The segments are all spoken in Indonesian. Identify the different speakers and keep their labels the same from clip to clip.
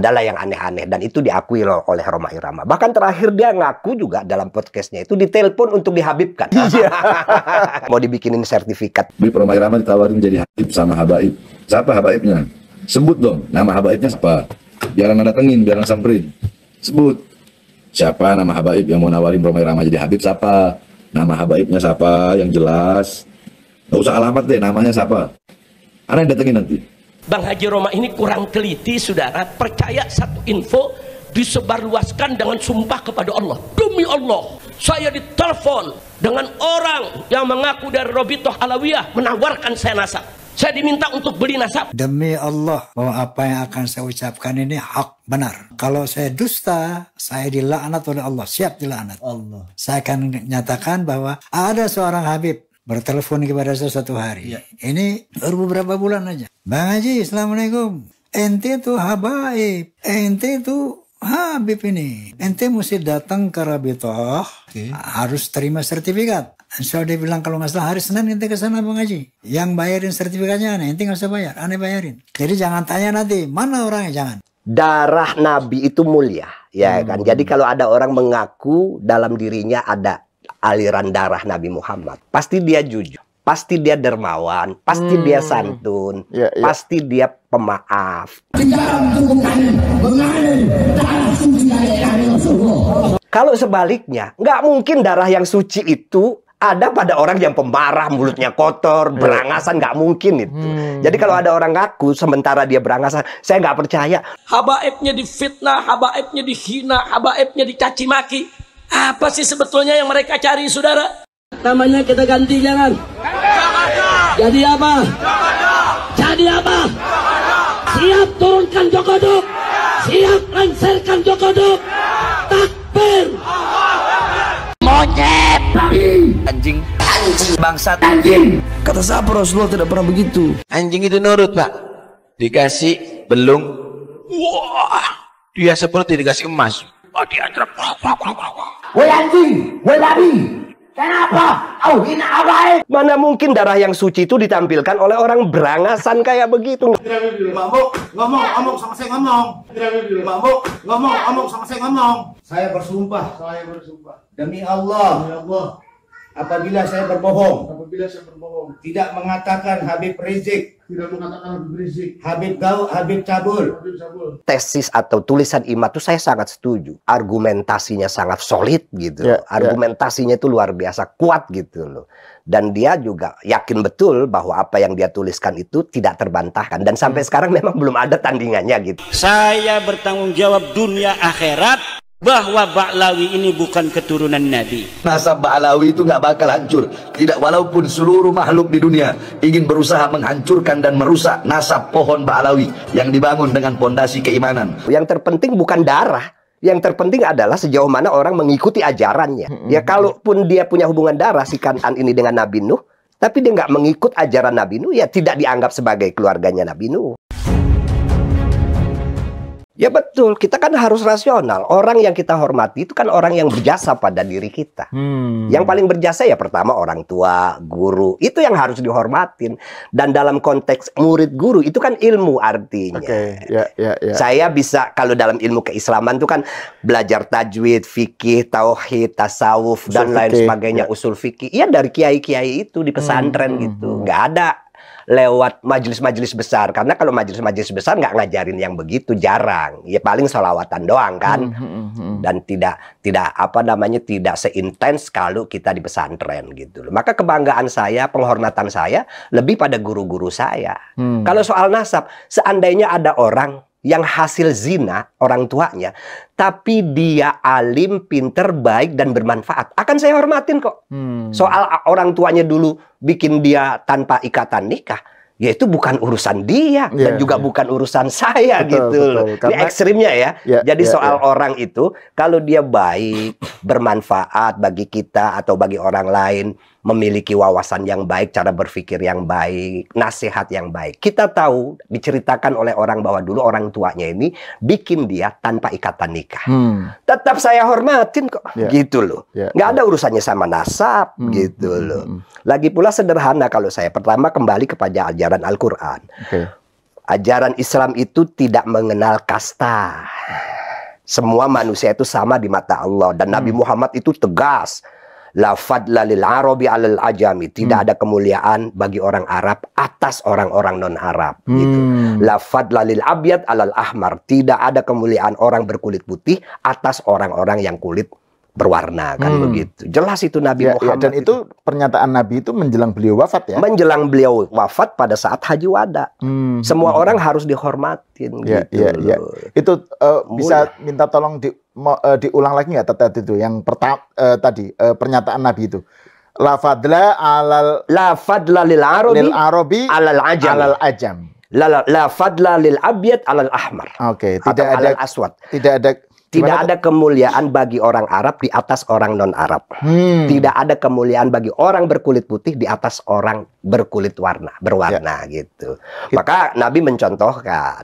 Speaker 1: adalah yang aneh-aneh, dan itu diakui loh oleh Rhoma Irama. Bahkan terakhir dia ngaku juga dalam podcastnya itu ditelepon untuk dihabibkan. Mau dibikinin sertifikat.
Speaker 2: Rhoma Irama ditawarin jadi habib sama habaib. Siapa habaibnya? Sebut dong, nama habaibnya siapa? Biar anak datengin, biar anak samperin. Sebut. Siapa nama habaib yang mau nawarin Rhoma Irama jadi habib, siapa? Nama habaibnya siapa yang jelas. Gak usah alamat deh, namanya siapa. Anak yang datengin nanti.
Speaker 3: Bang Haji Rhoma ini kurang teliti, saudara. Percaya satu info disebarluaskan dengan sumpah kepada Allah. Demi Allah, saya ditelepon dengan orang yang mengaku dari Robitoh Alawiyah menawarkan saya nasab. Saya diminta untuk beli nasab.
Speaker 4: Demi Allah, bahwa apa yang akan saya ucapkan ini hak benar. Kalau saya dusta, saya dilaknat oleh Allah. Siap dilaknat Allah. Saya akan nyatakan bahwa ada seorang Habib bertelepon kepada saya satu hari. Ya. Ini baru beberapa bulan aja. Bang Haji, Assalamualaikum. Ente tuh habaib. Ente tuh Habib ini. Ente mesti datang ke Rabitoh. Harus terima sertifikat. Insya Allah dia bilang kalau nggak salah hari Senin ente ke sana Bang Haji. Yang bayarin sertifikatnya aneh. Ente nggak usah bayar. Aneh bayarin. Jadi jangan tanya nanti. Mana orangnya? Jangan. Darah Nabi itu mulia. Ya kan. Jadi kalau ada orang mengaku dalam dirinya ada aliran darah Nabi Muhammad, pasti dia jujur, pasti dia dermawan, pasti dia santun, pasti dia pemaaf. Kalau sebaliknya, nggak mungkin darah yang suci itu ada pada orang yang pemarah, mulutnya kotor, berangasan, nggak mungkin itu. Jadi kalau ada orang ngaku sementara dia berangasan, saya nggak percaya. Habaibnya difitnah, habaibnya dihina, habaibnya dicaci maki. Apa sih sebetulnya yang mereka cari, saudara? Namanya kita ganti, jangan. Jadi apa? Jadi apa? Siap turunkan Jokoduk. Siap lengserkan Jokoduk. Takbir. Monyet.
Speaker 5: Anjing. Bangsat. Anjing.
Speaker 6: Kata siapa Rasulullah tidak pernah begitu.
Speaker 5: Anjing itu nurut, Pak. Dikasih belung. Wah. Dia seperti dikasih emas. Oh, dia
Speaker 6: Woi anjing, woi babi, kenapa? Oh, hina habaib.
Speaker 1: Mana mungkin darah yang suci itu ditampilkan oleh orang berangasan kayak begitu.
Speaker 7: Ngomong sama saya ngomong. Ngomong sama saya ngomong. Saya bersumpah demi Allah, apabila saya berbohong, tidak mengatakan Habib Rizik, Habib Gaul, Habib Cabul.
Speaker 1: Tesis atau tulisan Imad itu saya sangat setuju. Argumentasinya sangat solid gitu. Argumentasinya itu luar biasa kuat gitu loh. Dan dia juga yakin betul bahwa apa yang dia tuliskan itu tidak terbantahkan. Dan sampai sekarang memang belum ada tandingannya gitu.
Speaker 3: Saya bertanggung jawab dunia akhirat bahwa Ba'lawi ini bukan keturunan Nabi.
Speaker 2: Nasab Ba'lawi itu nggak bakal hancur. Tidak, walaupun seluruh makhluk di dunia ingin berusaha menghancurkan dan merusak nasab pohon Ba'lawi yang dibangun dengan pondasi keimanan.
Speaker 1: Yang terpenting bukan darah. Yang terpenting adalah sejauh mana orang mengikuti ajarannya. Ya kalaupun dia punya hubungan darah si Kan'an ini dengan Nabi Nuh, tapi dia nggak mengikut ajaran Nabi Nuh, ya tidak dianggap sebagai keluarganya Nabi Nuh. Ya betul, kita kan harus rasional. Orang yang kita hormati itu kan orang yang berjasa pada diri kita. Yang paling berjasa ya pertama orang tua, guru. Itu yang harus dihormatin. Dan dalam konteks murid guru itu kan ilmu artinya. Saya bisa, kalau dalam ilmu keislaman itu kan belajar tajwid, fikih, tauhid, tasawuf, dan lain sebagainya, usul fikih. Iya dari kiai-kiai itu di pesantren gitu. Nggak ada lewat majelis-majelis besar, karena kalau majelis-majelis besar nggak ngajarin yang begitu, jarang. Ya paling sholawatan doang kan. Dan tidak apa namanya, tidak seintens kalau kita di pesantren gitu loh. Maka kebanggaan saya, penghormatan saya lebih pada guru-guru saya. Kalau soal nasab, seandainya ada orang yang hasil zina orang tuanya, tapi dia alim, pinter, baik, dan bermanfaat, akan saya hormatin kok. Soal orang tuanya dulu bikin dia tanpa ikatan nikah, ya itu bukan urusan dia, dan juga bukan urusan saya gitu loh. Ini ekstrimnya ya. Jadi soal orang itu, kalau dia baik, bermanfaat bagi kita atau bagi orang lain, memiliki wawasan yang baik, cara berpikir yang baik, nasihat yang baik. Kita tahu, diceritakan oleh orang bahwa dulu orang tuanya ini bikin dia tanpa ikatan nikah. Tetap saya hormatin kok, gitu loh. Nggak ada urusannya sama nasab, gitu loh. Lagi pula sederhana kalau saya. Pertama kembali kepada ajaran Al-Quran. Ajaran Islam itu tidak mengenal kasta. Semua manusia itu sama di mata Allah. Dan Nabi Muhammad itu tegas. La fadla lil arabi alal ajami. Tidak ada kemuliaan bagi orang Arab atas orang-orang non-Arab. Gitu. La fadla lil abyad alal ahmar. Tidak ada kemuliaan orang berkulit putih atas orang-orang yang kulit berwarna, kan begitu. Jelas itu Nabi Muhammad.
Speaker 8: Dan itu pernyataan Nabi itu menjelang beliau wafat ya?
Speaker 1: Menjelang beliau wafat pada saat haji wada. Semua orang harus dihormatin.
Speaker 8: Itu bisa minta tolong diulang lagi nggak tadi itu yang pertama tadi pernyataan Nabi itu. La fadla
Speaker 1: lil arabi alal
Speaker 8: ajam.
Speaker 1: La fadla lil abyad alal ahmar.
Speaker 8: Oke, tidak ada
Speaker 1: aswad.
Speaker 8: Tidak
Speaker 1: ada kemuliaan bagi orang Arab di atas orang non-Arab. Tidak ada kemuliaan bagi orang berkulit putih di atas orang berkulit berwarna gitu. Maka Nabi mencontohkan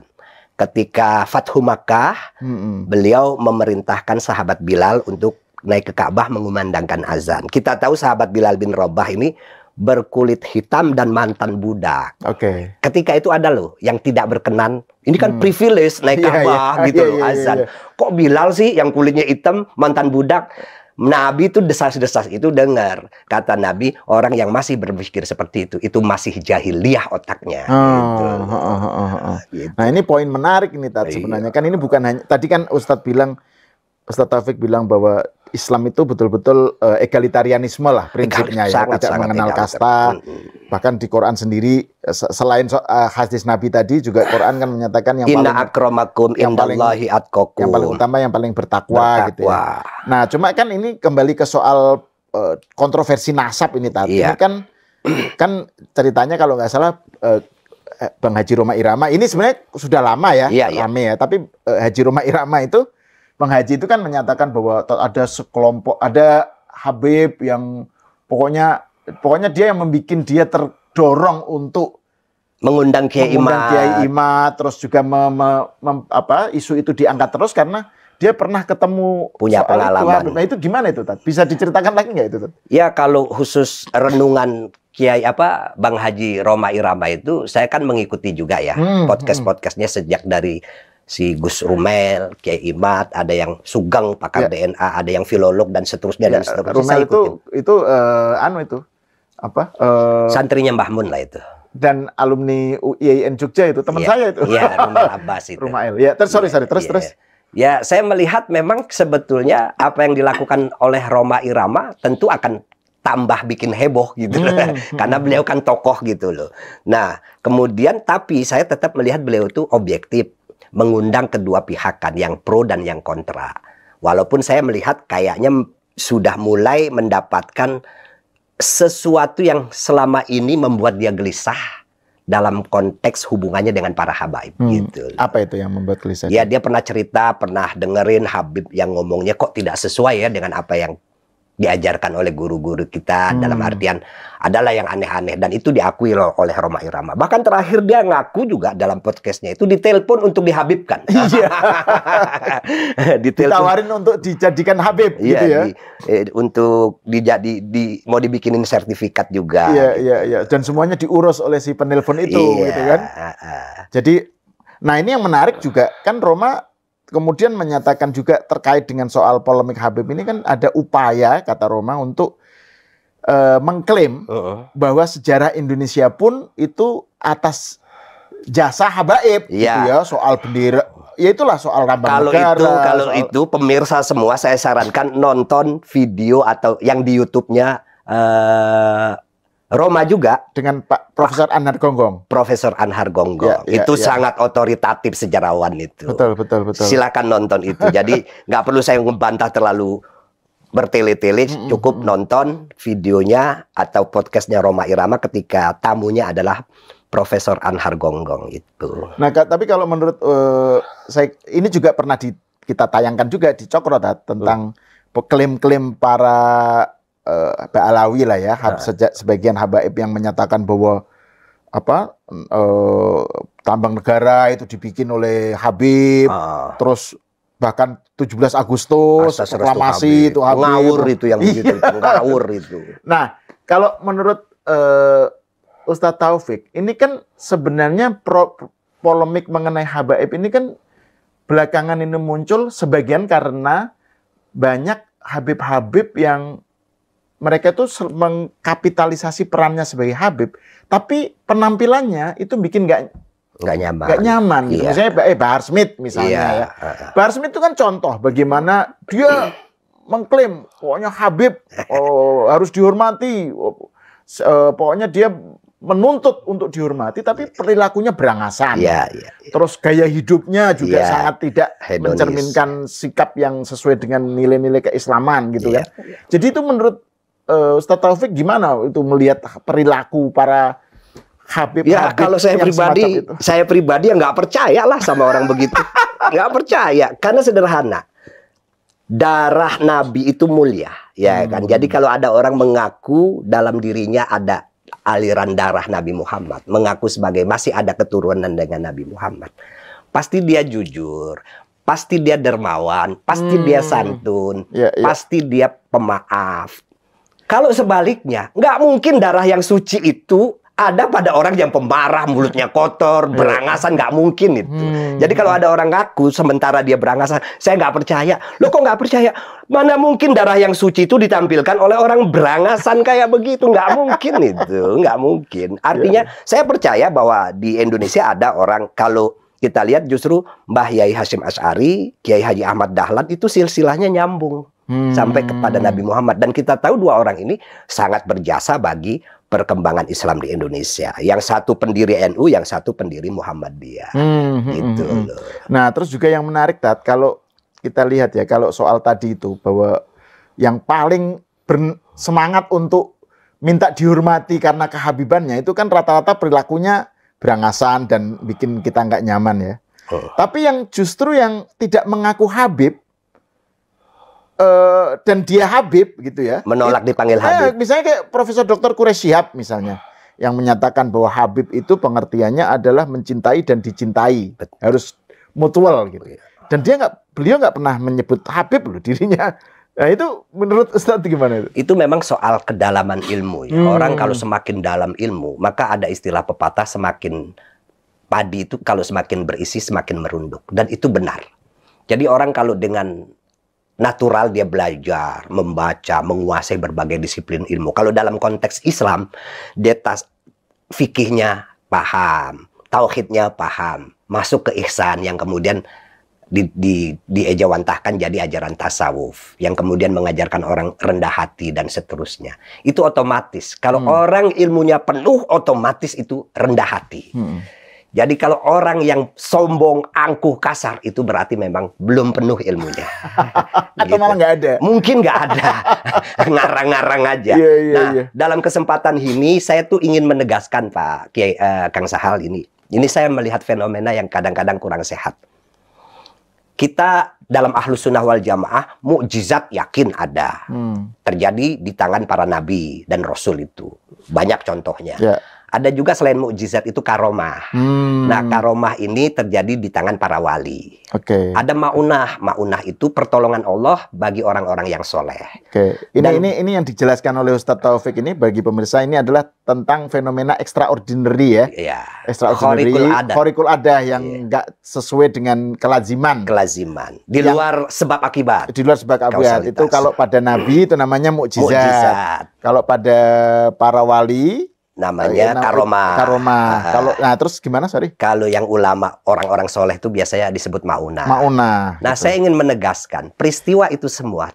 Speaker 1: ketika Fathu Makkah, beliau memerintahkan sahabat Bilal untuk naik ke Ka'bah mengumandangkan azan. Kita tahu sahabat Bilal bin Rabah ini berkulit hitam dan mantan budak. Ketika itu ada loh yang tidak berkenan. Ini kan privilege naik Ka'bah gitu loh, azan. Kok Bilal sih yang kulitnya hitam, mantan budak? Nabi itu desas-desas itu dengar. Kata Nabi, orang yang masih berpikir seperti itu masih jahiliyah otaknya. Gitu.
Speaker 8: Nah ini poin menarik ini tadi sebenarnya. Kan ini bukan hanya, tadi kan Ustadz Taufik bilang bahwa Islam itu betul-betul egalitarianisme lah prinsipnya ya, tidak mengenal kasta. Bahkan di Quran sendiri selain hadis Nabi tadi juga Quran kan menyatakan yang paling utama yang paling bertakwa gitu ya. Nah, cuma kan ini kembali ke soal kontroversi nasab ini tadi. Ini kan ceritanya kalau nggak salah Bang Haji Roma Irama ini sebenarnya sudah lama ya, rame ya, tapi Haji Roma Irama itu Bang Haji itu kan menyatakan bahwa ada sekelompok, ada Habib yang pokoknya dia yang membuat dia terdorong untuk
Speaker 1: mengundang Kiai
Speaker 8: Imad, terus juga isu itu diangkat terus karena dia pernah ketemu
Speaker 1: punya pengalaman.
Speaker 8: Nah itu gimana itu, Tat? Bisa diceritakan lagi nggak itu, Tat?
Speaker 1: Ya kalau khusus renungan Kiai Bang Haji Roma Irama itu saya kan mengikuti juga ya podcast-podcastnya sejak dari si Gus Rumel, Kiai Imad, ada yang Sugeng pakar DNA, ada yang filolog dan seterusnya dan seterusnya.
Speaker 8: Rumel itu
Speaker 1: santrinya Mbah Mun lah itu.
Speaker 8: Dan alumni UIN Jogja itu teman saya itu.
Speaker 1: Iya, Rumel Abbas itu.
Speaker 8: Rumel. Ya, terus.
Speaker 1: Ya, saya melihat memang sebetulnya apa yang dilakukan oleh Roma Irama tentu akan tambah bikin heboh gitu loh. Karena beliau kan tokoh gitu loh. Nah, kemudian tapi saya tetap melihat beliau itu objektif, mengundang kedua pihak kan, yang pro dan yang kontra. Walaupun saya melihat kayaknya sudah mulai mendapatkan sesuatu yang selama ini membuat dia gelisah dalam konteks hubungannya dengan para habaib gitu.
Speaker 8: Apa itu yang membuat gelisah?
Speaker 1: Ya dia pernah cerita, pernah dengerin Habib yang ngomongnya kok tidak sesuai ya dengan apa yang diajarkan oleh guru-guru kita, dalam artian adalah yang aneh-aneh, dan itu diakui oleh Roma Irama. Bahkan terakhir dia ngaku juga dalam podcastnya itu ditelepon untuk dihabibkan.
Speaker 8: Ditawarin untuk dijadikan habib gitu ya.
Speaker 1: Untuk mau dibikinin sertifikat juga.
Speaker 8: Iya. Dan semuanya diurus oleh si penelpon itu gitu kan. Jadi nah ini yang menarik juga kan Roma kemudian menyatakan juga terkait dengan soal polemik Habib ini kan ada upaya kata Roma untuk mengklaim bahwa sejarah Indonesia pun itu atas jasa habaib gitu ya, soal bendera, ya itulah soal lambang negara.
Speaker 1: Kalau itu pemirsa semua saya sarankan nonton video atau yang di YouTube-nya Roma juga
Speaker 8: dengan Pak Profesor Anhar Gonggong.
Speaker 1: Profesor Anhar Gonggong itu sangat otoritatif sejarawan itu.
Speaker 8: Betul.
Speaker 1: Silakan nonton itu. Jadi nggak perlu saya membantah terlalu bertele-tele, cukup nonton videonya atau podcastnya Roma Irama ketika tamunya adalah Profesor Anhar Gonggong itu.
Speaker 8: Nah, tapi kalau menurut saya ini juga pernah kita tayangkan juga di Cokro tentang klaim-klaim para Ba'alawi lah ya, sebagian habaib yang menyatakan bahwa tambang negara itu dibikin oleh Habib, terus bahkan 17 Agustus proklamasi itu Habib.
Speaker 1: Ngawur itu yang begitu, ngawur itu.
Speaker 8: Nah, kalau menurut Ustadz Taufik, ini kan sebenarnya polemik mengenai habaib ini kan belakangan ini muncul sebagian karena banyak habib-habib yang mereka tuh mengkapitalisasi perannya sebagai habib, tapi penampilannya itu bikin nggak nyaman gitu. Misalnya Bahar Smith misalnya ya. Bahar Smith itu kan contoh bagaimana dia mengklaim pokoknya habib harus dihormati, pokoknya dia menuntut untuk dihormati, tapi perilakunya berangasan. Terus gaya hidupnya juga sangat tidak mencerminkan sikap yang sesuai dengan nilai-nilai keislaman gitu kan. Jadi itu menurut Ustaz Taufik gimana itu melihat perilaku para habib?
Speaker 1: Ya kalau saya pribadi yang nggak percaya lah sama orang begitu, nggak percaya karena sederhana. Darah Nabi itu mulia, ya kan. Jadi kalau ada orang mengaku dalam dirinya ada aliran darah Nabi Muhammad, mengaku sebagai masih ada keturunan dengan Nabi Muhammad, pasti dia jujur, pasti dia dermawan, pasti dia santun, pasti dia pemaaf. Kalau sebaliknya, nggak mungkin darah yang suci itu ada pada orang yang pemarah, mulutnya kotor, berangasan, nggak mungkin itu. Jadi kalau ada orang ngaku sementara dia berangasan, saya nggak percaya. Loh kok nggak percaya? Mana mungkin darah yang suci itu ditampilkan oleh orang berangasan kayak begitu? Nggak mungkin itu, nggak mungkin. Artinya saya percaya bahwa di Indonesia ada orang, kalau kita lihat justru Mbah Yai Hasyim Asy'ari, Kiai Haji Ahmad Dahlan itu silsilahnya nyambung sampai kepada Nabi Muhammad. Dan kita tahu dua orang ini sangat berjasa bagi perkembangan Islam di Indonesia. Yang satu pendiri NU, yang satu pendiri Muhammadiyah. Gitu loh.
Speaker 8: Nah, terus juga yang menarik, Tat, kalau kita lihat ya, kalau soal tadi itu, bahwa yang paling bersemangat untuk minta dihormati karena kehabibannya, itu kan rata-rata perilakunya berangasan dan bikin kita nggak nyaman ya. Tapi yang justru yang tidak mengaku habib, dan dia habib gitu ya,
Speaker 1: menolak dipanggil habib.
Speaker 8: Misalnya kayak Profesor Dr. Quraish Shihab misalnya, yang menyatakan bahwa habib itu pengertiannya adalah mencintai dan dicintai. Betul. Harus mutual gitu. Dan beliau nggak pernah menyebut habib loh dirinya. Nah itu menurut Ustaz gimana itu?
Speaker 1: Itu memang soal kedalaman ilmu ya. Orang kalau semakin dalam ilmu, maka ada istilah pepatah, semakin padi itu kalau semakin berisi semakin merunduk. Dan itu benar. Jadi orang kalau dengan natural dia belajar, membaca, menguasai berbagai disiplin ilmu. Kalau dalam konteks Islam, dia fikihnya paham, tauhidnya paham, masuk ke ihsan yang kemudian diejawantahkan jadi ajaran tasawuf, yang kemudian mengajarkan orang rendah hati dan seterusnya. Itu otomatis. Kalau orang ilmunya penuh, otomatis itu rendah hati. Jadi kalau orang yang sombong, angkuh, kasar, itu berarti memang belum penuh ilmunya.
Speaker 8: Atau malah nggak ada?
Speaker 1: Mungkin nggak ada. Ngarang-ngarang aja. Dalam kesempatan ini, saya tuh ingin menegaskan Pak Kiai, Kang Sahal ini. Ini saya melihat fenomena yang kadang-kadang kurang sehat. Kita dalam Ahlus Sunnah wal Jamaah, mukjizat yakin ada. Terjadi di tangan para nabi dan rasul itu. Banyak contohnya. Ada juga selain mukjizat itu karomah. Nah, karomah ini terjadi di tangan para wali. Ada maunah. Maunah itu pertolongan Allah bagi orang-orang yang soleh.
Speaker 8: Ini yang dijelaskan oleh Ustadz Taufik ini bagi pemirsa, ini adalah tentang fenomena extraordinary ya. Extraordinary, khorikul adah yang nggak sesuai dengan kelaziman. Di luar sebab akibat. Di luar sebab akibat. Itu kalau pada nabi itu namanya mukjizat. Kalau pada para wali
Speaker 1: namanya karomah.
Speaker 8: Nah terus gimana, sorry?
Speaker 1: Kalau yang ulama, orang-orang soleh itu biasanya disebut maunah. Nah, saya ingin menegaskan, peristiwa itu semua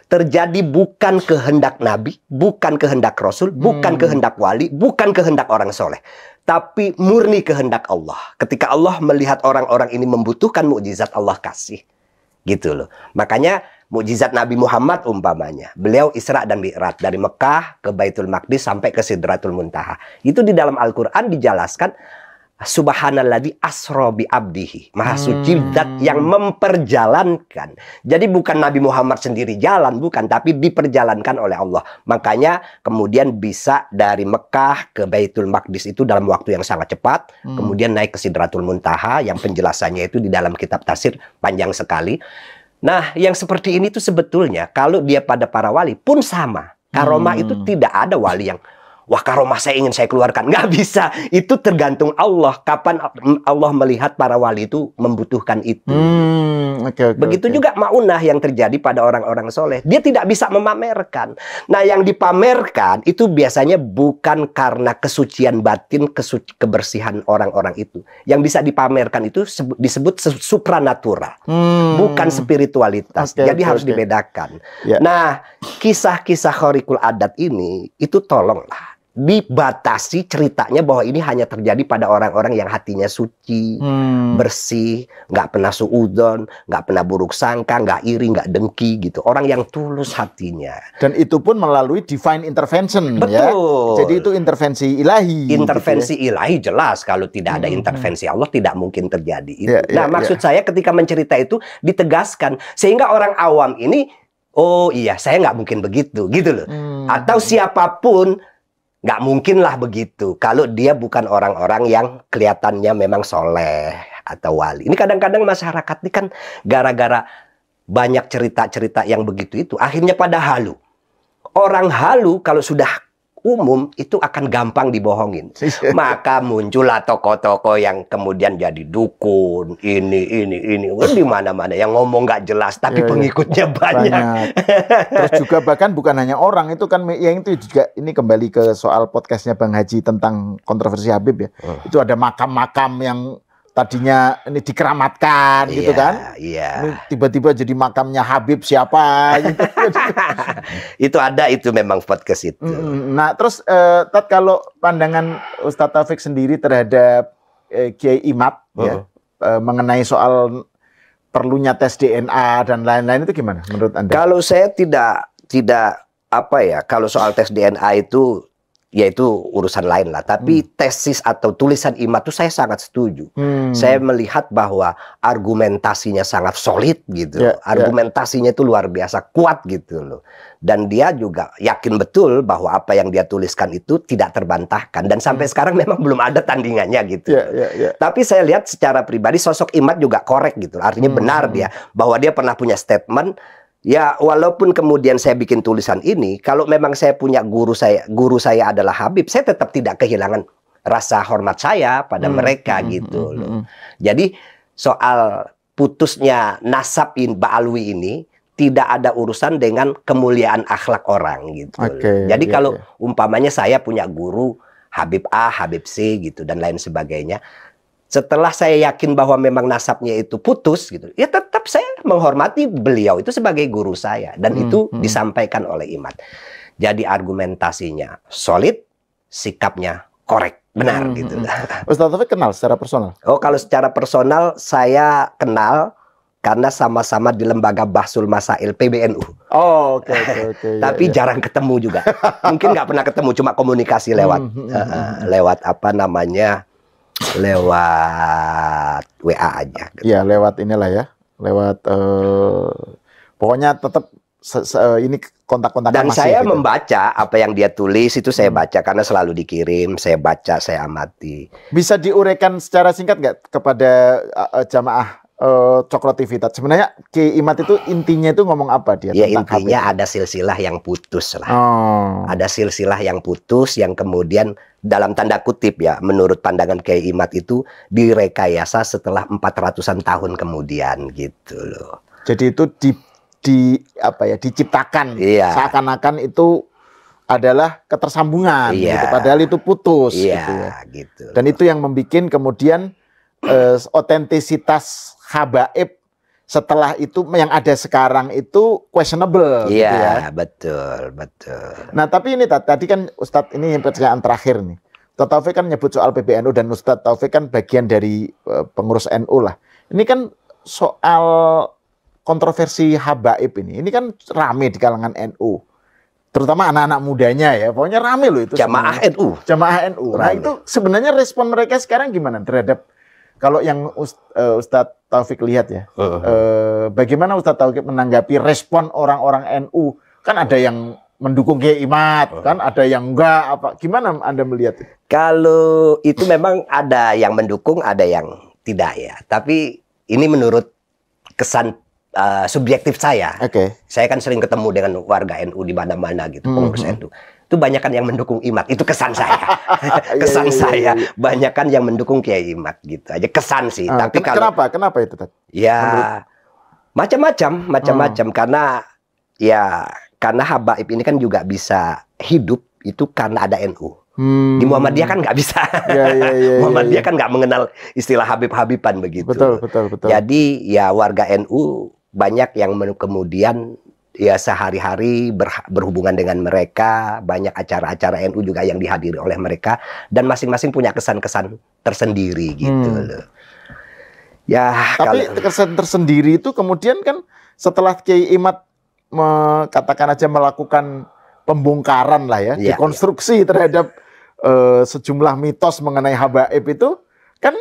Speaker 1: terjadi bukan kehendak Nabi, bukan kehendak Rasul, bukan kehendak wali, bukan kehendak orang soleh, tapi murni kehendak Allah. Ketika Allah melihat orang-orang ini membutuhkan mukjizat, Allah kasih. Gitu loh. Makanya mukjizat Nabi Muhammad umpamanya, beliau Isra dan Mi'raj dari Mekah ke Baitul Maqdis sampai ke Sidratul Muntaha. Itu di dalam Al-Qur'an dijelaskan, Subhanalladzi asra bi abdihi, Maha suci zat yang memperjalankan. Jadi bukan Nabi Muhammad sendiri jalan, bukan, tapi diperjalankan oleh Allah. Makanya kemudian bisa dari Mekah ke Baitul Maqdis itu dalam waktu yang sangat cepat. Kemudian naik ke Sidratul Muntaha yang penjelasannya itu di dalam kitab tafsir panjang sekali. Nah, yang seperti ini tuh sebetulnya kalau dia pada para wali pun sama. Karomah itu tidak ada wali yang wah karomah saya ingin saya keluarkan. Nggak bisa. Itu tergantung Allah. Kapan Allah melihat para wali itu membutuhkan itu. Begitu juga maunah yang terjadi pada orang-orang soleh. Dia tidak bisa memamerkan. Nah yang dipamerkan itu biasanya bukan karena kesucian batin, kebersihan orang-orang itu. Yang bisa dipamerkan itu disebut supranatural. Bukan spiritualitas. Jadi harus dibedakan. Nah kisah-kisah khariqul adat ini itu tolonglah dibatasi ceritanya bahwa ini hanya terjadi pada orang-orang yang hatinya suci, bersih, nggak pernah suudzon, nggak pernah buruk sangka, nggak iri, nggak dengki gitu. Orang yang tulus hatinya.
Speaker 8: Dan itu pun melalui divine intervention.
Speaker 1: Betul.
Speaker 8: Ya? Jadi itu intervensi ilahi.
Speaker 1: Intervensi gitu ya? Ilahi jelas. Kalau tidak ada intervensi Allah tidak mungkin terjadi itu. Maksud saya ketika mencerita itu ditegaskan sehingga orang awam ini, oh iya saya nggak mungkin begitu gitu loh. Atau siapapun nggak mungkin lah begitu kalau dia bukan orang-orang yang kelihatannya memang soleh atau wali. Ini kadang-kadang masyarakat ini kan gara-gara banyak cerita-cerita yang begitu itu akhirnya pada halu. Orang halu kalau sudah umum itu akan gampang dibohongin. Maka muncullah tokoh-tokoh yang kemudian jadi dukun, ini. Di mana-mana yang ngomong nggak jelas tapi pengikutnya banyak.
Speaker 8: Terus juga bahkan bukan hanya orang itu kan yang itu juga ini kembali ke soal podcastnya Bang Haji tentang kontroversi Habib ya. Itu ada makam-makam yang tadinya ini dikeramatkan gitu kan. Iya. Tiba-tiba jadi makamnya Habib siapa gitu.
Speaker 1: Itu ada itu memang podcast itu.
Speaker 8: Nah, terus Tat kalau pandangan Ustadz Taufik sendiri terhadap Kiai Imad ya, mengenai soal perlunya tes DNA dan lain-lain itu gimana menurut Anda?
Speaker 1: Kalau saya tidak apa ya, kalau soal tes DNA itu ya itu urusan lain lah. Tapi tesis atau tulisan Imad itu saya sangat setuju. Saya melihat bahwa argumentasinya sangat solid gitu. Argumentasinya itu luar biasa kuat gitu loh. Dan dia juga yakin betul bahwa apa yang dia tuliskan itu tidak terbantahkan. Dan sampai sekarang memang belum ada tandingannya gitu. Tapi saya lihat secara pribadi sosok Imad juga korek gitu. Artinya benar dia bahwa dia pernah punya statement. Ya, walaupun kemudian saya bikin tulisan ini, kalau memang saya punya guru saya adalah Habib, saya tetap tidak kehilangan rasa hormat saya pada mereka gitu loh. Jadi soal putusnya nasab Ba'alwi ini tidak ada urusan dengan kemuliaan akhlak orang gitu. Jadi kalau umpamanya saya punya guru Habib A, Habib C gitu dan lain sebagainya. Setelah saya yakin bahwa memang nasabnya itu putus gitu, ya tetap saya menghormati beliau itu sebagai guru saya dan itu disampaikan oleh Imad. Jadi argumentasinya solid, sikapnya korek, benar gitu.
Speaker 8: Ustadz Taufik kenal secara personal?
Speaker 1: Oh, kalau secara personal saya kenal karena sama-sama di lembaga Bahsul Masail PBNU.
Speaker 8: Oh, oke.
Speaker 1: Tapi jarang ketemu juga. Mungkin nggak pernah ketemu, cuma komunikasi lewat apa namanya? Lewat WA aja.
Speaker 8: Iya, lewat inilah ya. Lewat pokoknya tetap ini kontak-kontakan.
Speaker 1: Dan
Speaker 8: masih
Speaker 1: saya
Speaker 8: gitu.
Speaker 1: membaca apa yang dia tulis itu saya baca karena selalu dikirim, saya baca, saya amati.
Speaker 8: Bisa diuraikan secara singkat nggak kepada jamaah Cokro TV? Sebenarnya Kiai Imad itu intinya itu ngomong apa dia?
Speaker 1: Ya intinya ada silsilah yang putus lah. Ada silsilah yang putus yang kemudian dalam tanda kutip ya, menurut pandangan Kiai Imad itu direkayasa setelah 400-an tahun kemudian gitu loh.
Speaker 8: Jadi itu diciptakan seakan-akan itu adalah ketersambungan gitu, padahal itu putus
Speaker 1: gitu.
Speaker 8: Dan itu yang membuat kemudian otentisitas habaib setelah itu yang ada sekarang itu questionable gitu ya.
Speaker 1: Betul.
Speaker 8: Nah, tapi ini tadi kan Ustadz ini pertanyaan terakhir nih. Ustadz Taufik kan nyebut soal PBNU dan Ustadz Taufik kan bagian dari pengurus NU lah. Ini kan soal kontroversi habaib ini kan rame di kalangan NU. Terutama anak-anak mudanya ya. Pokoknya rame loh itu.
Speaker 1: Jamaah NU.
Speaker 8: Nah, itu sebenarnya respon mereka sekarang gimana terhadap kalau yang Ustadz Taufik lihat ya, bagaimana Ustadz Taufik menanggapi respon orang-orang NU? Kan ada yang mendukung Kiai Imad, kan ada yang enggak. Gimana Anda melihat itu?
Speaker 1: Kalau itu memang ada yang mendukung, ada yang tidak ya. Tapi ini menurut kesan subjektif saya. Saya kan sering ketemu dengan warga NU di mana-mana gitu, pengurus NU. itu banyakan yang mendukung Imad. Itu kesan saya. Kesan saya banyakan yang mendukung Kiai Imad gitu aja, kesan sih. Tapi kalau
Speaker 8: kenapa itu tadi?
Speaker 1: Ya macam-macam karena Habaib ini kan juga bisa hidup itu karena ada NU. Di Muhammadiyah kan nggak bisa. Muhammadiyah kan nggak mengenal istilah Habib-Habiban begitu.
Speaker 8: Betul.
Speaker 1: Jadi ya warga NU banyak yang kemudian ya sehari-hari berhubungan dengan mereka, banyak acara-acara NU juga yang dihadiri oleh mereka, dan masing-masing punya kesan-kesan tersendiri gitu loh. Ya,
Speaker 8: tapi kesan tersendiri itu kemudian kan setelah Kiai Imad katakan aja melakukan pembongkaran lah ya, dekonstruksi terhadap sejumlah mitos mengenai habaib itu kan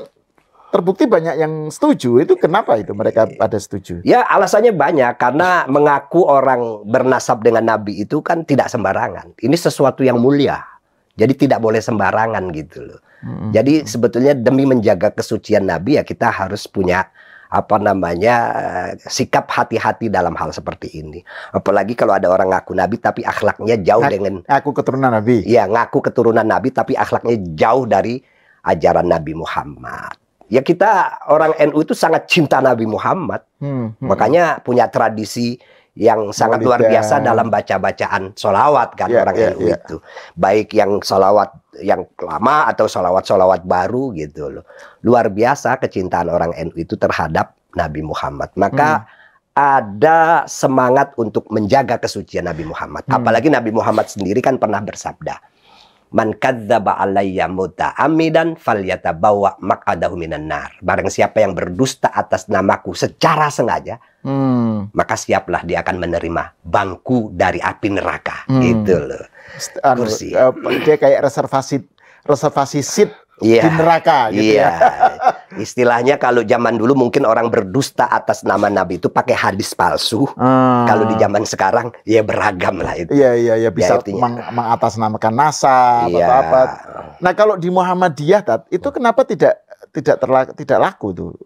Speaker 8: terbukti banyak yang setuju. Itu kenapa itu mereka pada setuju?
Speaker 1: Ya alasannya banyak, karena mengaku orang bernasab dengan Nabi itu kan tidak sembarangan. Ini sesuatu yang mulia, jadi tidak boleh sembarangan gitu loh. Jadi sebetulnya demi menjaga kesucian Nabi ya kita harus punya sikap hati-hati dalam hal seperti ini. Apalagi kalau ada orang ngaku Nabi tapi akhlaknya jauh dengan
Speaker 8: ngaku keturunan Nabi.
Speaker 1: Iya, ngaku keturunan Nabi tapi akhlaknya jauh dari ajaran Nabi Muhammad. Ya kita orang NU itu sangat cinta Nabi Muhammad. Makanya punya tradisi yang sangat luar biasa dalam baca-bacaan sholawat kan orang NU itu. Baik yang sholawat yang lama atau sholawat-sholawat baru gitu loh. Luar biasa kecintaan orang NU itu terhadap Nabi Muhammad. Maka ada semangat untuk menjaga kesucian Nabi Muhammad. Apalagi Nabi Muhammad sendiri kan pernah bersabda, "Man kadzdzaba alayya muta'ammidan falyatabawa maq'adahu minan nar." Barang siapa yang berdusta atas namaku secara sengaja, maka siaplah dia akan menerima bangku dari api neraka. Gitu loh. Kursi.
Speaker 8: Dia kayak reservasi seat di neraka gitu ya.
Speaker 1: Istilahnya kalau zaman dulu mungkin orang berdusta atas nama Nabi itu pakai hadis palsu. Kalau di zaman sekarang ya beragam lah itu.
Speaker 8: Iya bisa mengatasnamakan nasab atau apa. Nah, kalau di Muhammadiyah itu kenapa tidak laku tuh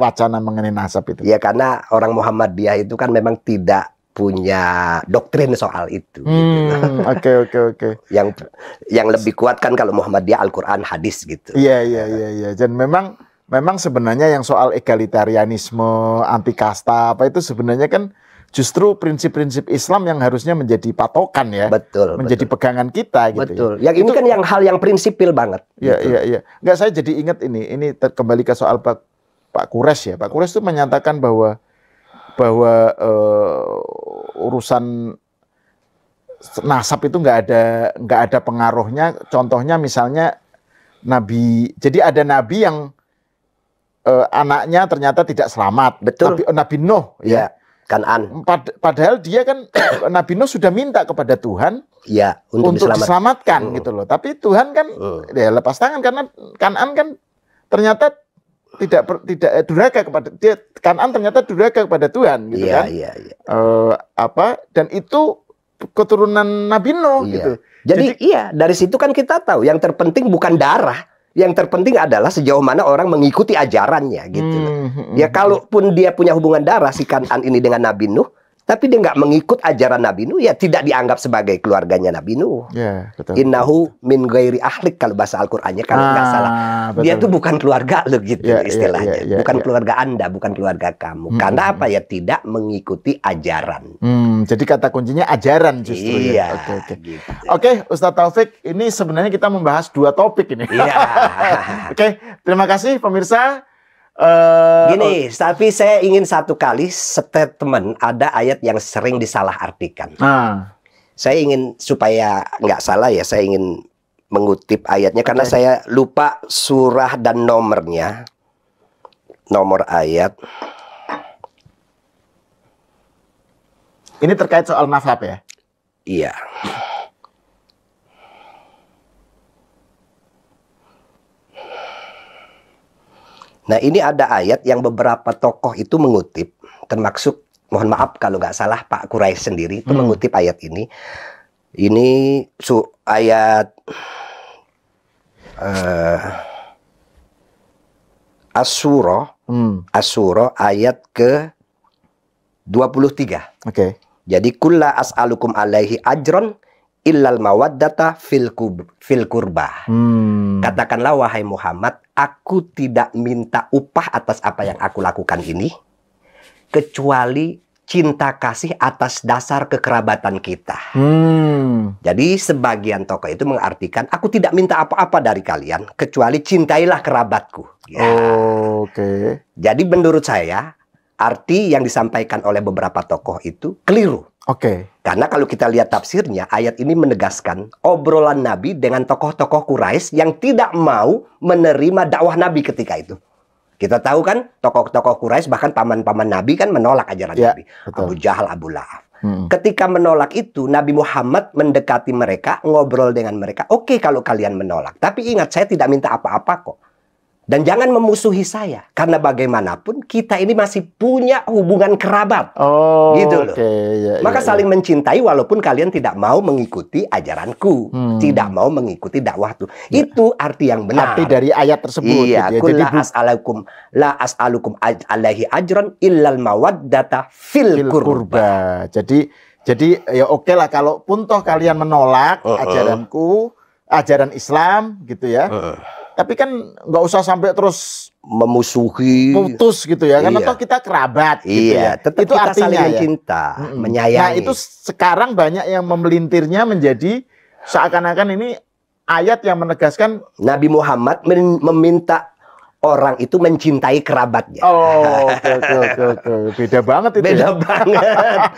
Speaker 8: wacana mengenai nasab itu?
Speaker 1: Ya karena orang Muhammadiyah itu kan memang tidak punya doktrin soal itu.
Speaker 8: Oke.
Speaker 1: Yang lebih kuat kan kalau Muhammadiyah Al-Quran hadis gitu.
Speaker 8: Iya. Dan memang sebenarnya yang soal egalitarianisme, anti kasta apa itu sebenarnya kan justru prinsip-prinsip Islam yang harusnya menjadi patokan ya.
Speaker 1: Betul.
Speaker 8: Menjadi pegangan kita gitu.
Speaker 1: Betul. Yang ini kan yang hal yang prinsipil banget.
Speaker 8: Iya. Enggak, saya jadi ingat ini kembali ke soal Pak Quraisy ya. Pak Quraisy itu menyatakan bahwa urusan nasab itu nggak ada pengaruhnya. Contohnya misalnya jadi ada nabi yang anaknya ternyata tidak selamat.
Speaker 1: Betul.
Speaker 8: Nabi Nuh ya.
Speaker 1: Kan'an.
Speaker 8: Padahal dia kan Nabi Nuh sudah minta kepada Tuhan untuk diselamatkan gitu loh. Tapi Tuhan kan ya lepas tangan karena Kan'an kan ternyata tidak durhaka kepada dia. Kan'an ternyata durhaka kepada Tuhan gitu kan. Dan itu keturunan Nabi Nuh gitu.
Speaker 1: Jadi dari situ kan kita tahu yang terpenting bukan darah. Yang terpenting adalah sejauh mana orang mengikuti ajarannya gitu. Ya kalaupun dia punya hubungan darah si Kan'an ini dengan Nabi Nuh, tapi dia nggak mengikut ajaran Nabi Nuh, ya tidak dianggap sebagai keluarganya Nabi Nuh.
Speaker 8: Betul.
Speaker 1: Innahu min ghairi ahlik kalau bahasa Al-Qur'annya kalau nggak salah. Betul. Dia tuh bukan keluarga lo gitu istilahnya. Bukan keluarga Anda, bukan keluarga kamu. Karena apa ya? Tidak mengikuti ajaran.
Speaker 8: Jadi kata kuncinya ajaran justru ya. Oke, Ustadz Taufik, ini sebenarnya kita membahas 2 topik ini. Oke, terima kasih pemirsa.
Speaker 1: Gini, tapi saya ingin satu kali statement, ada ayat yang sering disalahartikan. Saya ingin supaya nggak salah ya, saya ingin mengutip ayatnya karena saya lupa surah dan nomornya. Nomor ayat.
Speaker 8: Ini terkait soal nasab ya?
Speaker 1: Iya. Nah ini ada ayat yang beberapa tokoh itu mengutip, termasuk mohon maaf kalau nggak salah Pak Quraisy sendiri itu mengutip ayat ini. Ini ayat Asy-Syura ayat ke 23.
Speaker 8: Jadi
Speaker 1: kulla as'alukum alaihi ajron illal mawaddata fil qurba. Katakanlah wahai Muhammad, aku tidak minta upah atas apa yang aku lakukan ini kecuali cinta kasih atas dasar kekerabatan kita. Jadi sebagian tokoh itu mengartikan aku tidak minta apa-apa dari kalian kecuali cintailah kerabatku. Ya.
Speaker 8: Oke.
Speaker 1: Jadi menurut saya arti yang disampaikan oleh beberapa tokoh itu keliru.
Speaker 8: Oke.
Speaker 1: Karena kalau kita lihat tafsirnya, ayat ini menegaskan obrolan Nabi dengan tokoh-tokoh Quraisy yang tidak mau menerima dakwah Nabi ketika itu. Kita tahu kan tokoh-tokoh Quraisy bahkan paman-paman Nabi kan menolak ajaran Nabi. Betul. Abu Jahal, Abu Lahab. Ketika menolak itu, Nabi Muhammad mendekati mereka, ngobrol dengan mereka. Oke, kalau kalian menolak. Tapi ingat, saya tidak minta apa-apa kok. Dan jangan memusuhi saya. Karena bagaimanapun kita ini masih punya hubungan kerabat. Gitu loh. Maka saling mencintai walaupun kalian tidak mau mengikuti ajaranku. Tidak mau mengikuti dakwahku. Itu arti yang benar.
Speaker 8: Arti dari ayat tersebut.
Speaker 1: Iya.
Speaker 8: Gitu ya. Jadi
Speaker 1: la as'alukum alaihi ajran illal mawaddata fil qurba.
Speaker 8: Jadi ya oke lah kalau pun toh kalian menolak ajaranku, ajaran Islam gitu ya. Tapi kan nggak usah sampai terus
Speaker 1: memusuhi,
Speaker 8: putus gitu ya. Karena toh kita kerabat gitu ya.
Speaker 1: Tetap
Speaker 8: itu
Speaker 1: kita
Speaker 8: artinya
Speaker 1: saling
Speaker 8: ya.
Speaker 1: mencinta, menyayangi.
Speaker 8: Nah itu sekarang banyak yang memelintirnya menjadi seakan-akan ini ayat yang menegaskan
Speaker 1: Nabi Muhammad meminta orang itu mencintai kerabatnya.
Speaker 8: Oke. Beda banget itu.
Speaker 1: Beda banget.